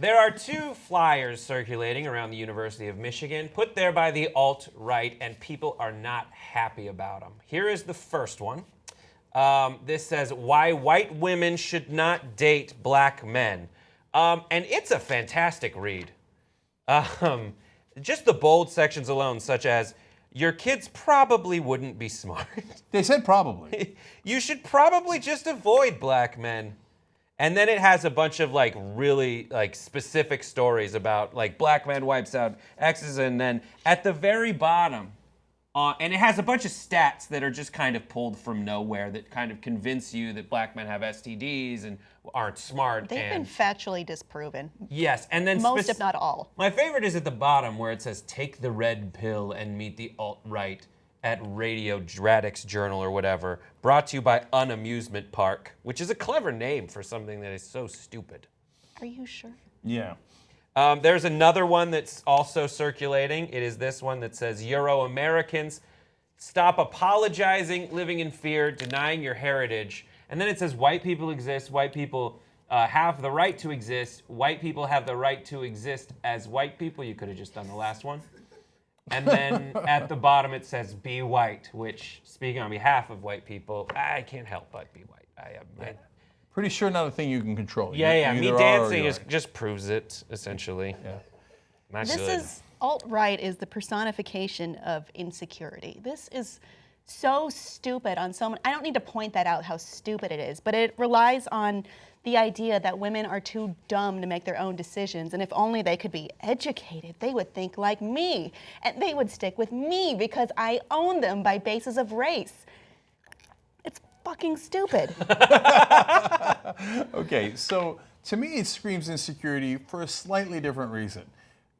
There are 2 flyers circulating around the University of Michigan, put there by the alt-right, and people are not happy about them. Here is the first one. This says, why white women should not date black men. And it's a fantastic read. Just the bold sections alone, such as, your kids probably wouldn't be smart. They said probably. You should probably just avoid black men. And then it has a bunch of like really like specific stories about like black man wipes out X's, and then at the very bottom, and it has a bunch of stats that are just kind of pulled from nowhere that kind of convince you that black men have STDs and aren't smart. They've been factually disproven. Yes, and then most, if not all. My favorite is at the bottom where it says, take the red pill and meet the alt-right at Radio Dradix Journal or whatever, brought to you by Unamusement Park, which is a clever name for something that is so stupid. Are you sure? Yeah. There's another one that's also circulating. It is this one that says, Euro-Americans, stop apologizing, living in fear, denying your heritage. And then it says, white people exist, white people have the right to exist, white people have the right to exist as white people. You could have just done the last one. And then at the bottom it says, be white, which, speaking on behalf of white people, I can't help but be white. Pretty sure not a thing you can control. Yeah, me dancing just proves it, essentially. Yeah. Not this good. is, alt-right is the personification of insecurity. This is so stupid on so many, I don't need to point that out how stupid it is, but it relies on the idea that women are too dumb to make their own decisions, and if only they could be educated, they would think like me, and they would stick with me because I own them by basis of race. It's fucking stupid. Okay, so to me it screams insecurity for a slightly different reason.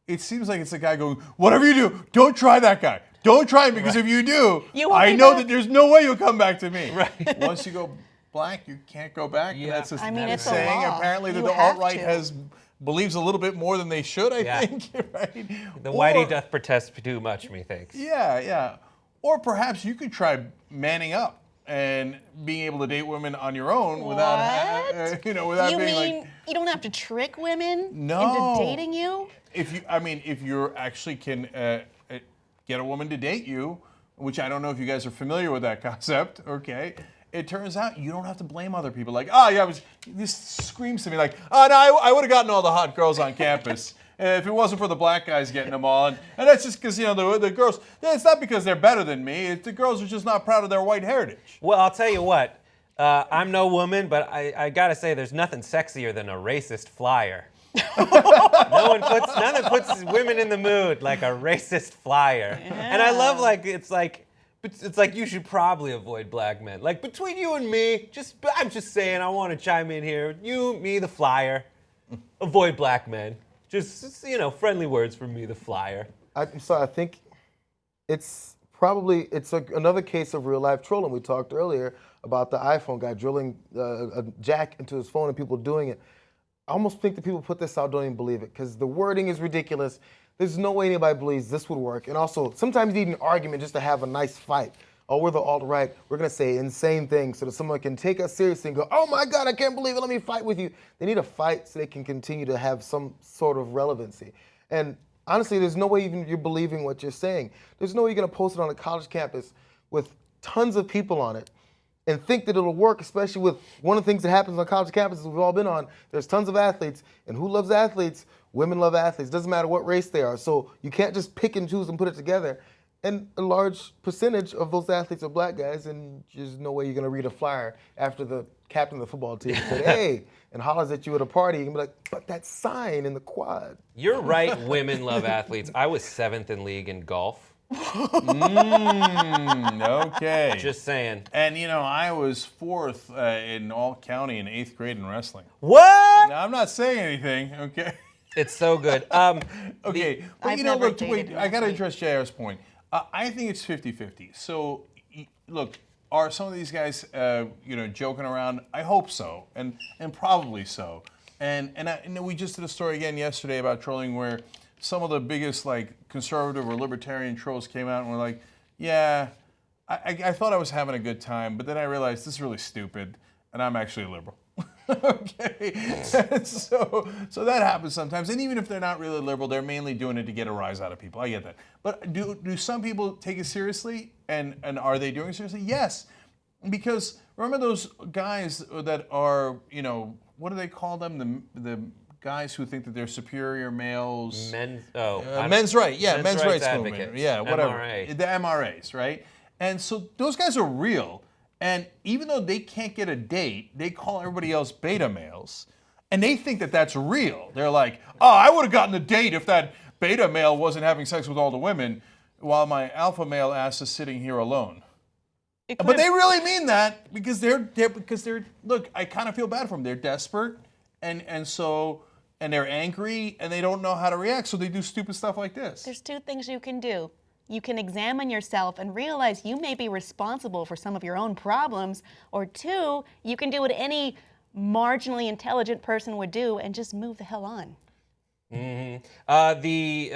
It seems like it's a guy going, whatever you do, don't try that guy. Don't try him, because if you do, I know that there's no way you'll come back to me. Right. Once you go black, you can't go back. Yeah. That's a it's saying. a law. Apparently that You the have alt-right to. believes a little bit more than they should, I think. Right? The whitey doth protest too much, methinks. Yeah. Or perhaps you could try manning up and being able to date women on your own without, without You being mean like. you don't have to trick women No. into dating you? If you actually can get a woman to date you, which I don't know if you guys are familiar with that concept, okay? It turns out you don't have to blame other people. Like, this screams to me like, oh no, I would have gotten all the hot girls on campus if it wasn't for the black guys getting them all. And that's just because, the girls, it's not because they're better than me. The girls are just not proud of their white heritage. Well, I'll tell you what. I'm no woman, but I gotta say, there's nothing sexier than a racist flyer. Nothing puts women in the mood like a racist flyer. Yeah. And I love it's like you should probably avoid black men. Like between you and me, I'm just saying, I want to chime in here. You, me, the flyer. Avoid black men. Just friendly words from me, the flyer. I'm sorry. I think it's another case of real life trolling. We talked earlier about the iPhone guy drilling a jack into his phone and people doing it. I almost think the people who put this out don't even believe it because the wording is ridiculous. There's no way anybody believes this would work. And also, sometimes you need an argument just to have a nice fight. Oh, we're the alt-right. We're going to say insane things so that someone can take us seriously and go, oh my God, I can't believe it. Let me fight with you. They need a fight so they can continue to have some sort of relevancy. And honestly, there's no way even you're believing what you're saying. There's no way you're going to post it on a college campus with tons of people on it and think that it'll work, especially with one of the things that happens on college campuses we've all been on. There's tons of athletes, and who loves athletes? Women love athletes. Doesn't matter what race they are. So you can't just pick and choose and put it together. And a large percentage of those athletes are black guys, and there's no way you're going to read a flyer after the captain of the football team said, hey, and hollers at you at a party. You can be like, but that sign in the quad. You're right, women love athletes. I was 7th in league in golf. Okay. Just saying. And I was 4th in all county in 8th grade in wrestling. What? Now I'm not saying anything, okay? It's so good. Okay, but look, wait, I gotta address JR's point. I think it's 50-50. So, look, are some of these guys, joking around? I hope so, and probably so. And we just did a story again yesterday about trolling where some of the biggest conservative or libertarian trolls came out and were like, yeah, I thought I was having a good time, but then I realized this is really stupid, and I'm actually a liberal. Okay, so that happens sometimes, and even if they're not really liberal, they're mainly doing it to get a rise out of people. I get that, but do some people take it seriously, and are they doing it seriously? Yes, because remember those guys that are, what do they call them? The guys who think that they're superior males. Men's Right, yeah, men's rights advocates. movement, yeah, whatever. MRA. The MRAs, right? And so those guys are real. And even though they can't get a date, they call everybody else beta males. And they think that that's real. They're like, oh, I would have gotten a date if that beta male wasn't having sex with all the women while my alpha male ass is sitting here alone. But they really mean that because they're look, I kind of feel bad for them. They're desperate and they're angry and they don't know how to react. So they do stupid stuff like this. There's two things you can do. You can examine yourself and realize you may be responsible for some of your own problems, or two, you can do what any marginally intelligent person would do and just move the hell on. The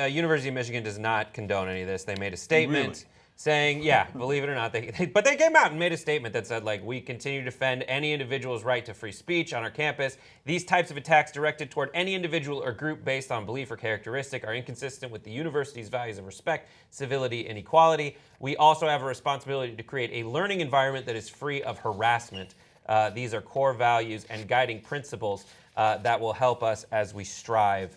University of Michigan does not condone any of this. They made a statement saying, yeah, believe it or not, but they came out and made a statement that said, like, we continue to defend any individual's right to free speech on our campus. These types of attacks directed toward any individual or group based on belief or characteristic are inconsistent with the university's values of respect, civility, and equality. We also have a responsibility to create a learning environment that is free of harassment. These are core values and guiding principles that will help us as we strive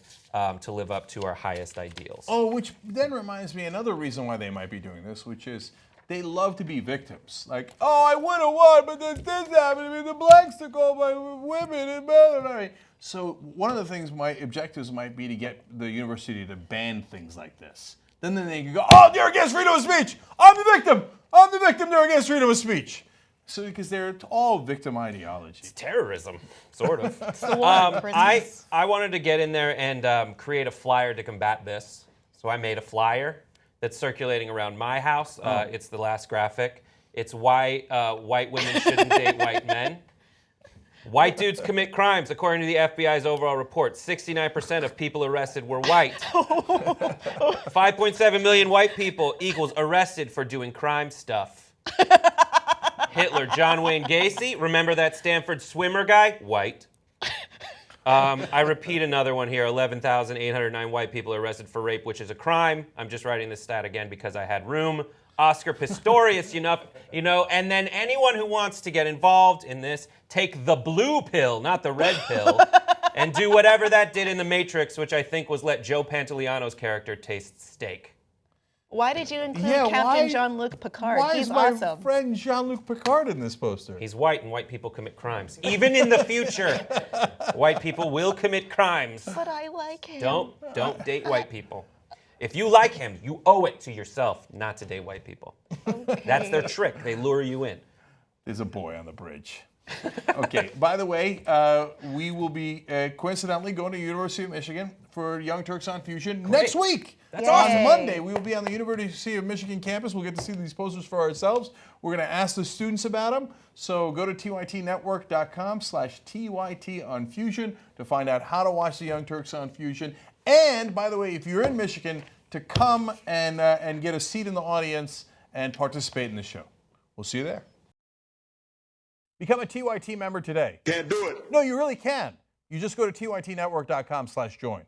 to live up to our highest ideals. Oh, which then reminds me another reason why they might be doing this, which is they love to be victims. Like, oh, I would have won, but then this happened to me. The blacks took all my women and blah. So one of the things my objectives might be to get the university to ban things like this. Then they can go, oh, they're against freedom of speech. I'm the victim. I'm the victim. They're against freedom of speech. So because they're all victim ideology. It's terrorism, sort of. It's the war of prisoners. I wanted to get in there and create a flyer to combat this. So I made a flyer that's circulating around my house. It's the last graphic. It's why white women shouldn't date white men. White dudes commit crimes. According to the FBI's overall report, 69% of people arrested were white. 5.7 million white people equals arrested for doing crime stuff. Hitler, John Wayne Gacy, remember that Stanford swimmer guy? White. I repeat another one here, 11,809 white people arrested for rape, which is a crime. I'm just writing this stat again because I had room. Oscar Pistorius, and then anyone who wants to get involved in this, take the blue pill, not the red pill, and do whatever that did in The Matrix, which I think was let Joe Pantoliano's character taste steak. Why did you include Captain Jean-Luc Picard? Why He's is my awesome. friend Jean-Luc Picard in this poster? He's white, and white people commit crimes. Even in the future, white people will commit crimes. But I like him. Don't date white people. If you like him, you owe it to yourself not to date white people. Okay. That's their trick. They lure you in. There's a boy on the bridge. Okay, by the way, we will be coincidentally going to University of Michigan for Young Turks on Fusion next week. That's on awesome. Monday. We will be on the University of Michigan campus. We'll get to see these posters for ourselves. We're going to ask the students about them. So go to tytnetwork.com/TYT on Fusion to find out how to watch the Young Turks on Fusion. And by the way, if you're in Michigan, to come and get a seat in the audience and participate in the show. We'll see you there. Become a TYT member today. Can't do it. No, you really can. You just go to tytnetwork.com/join.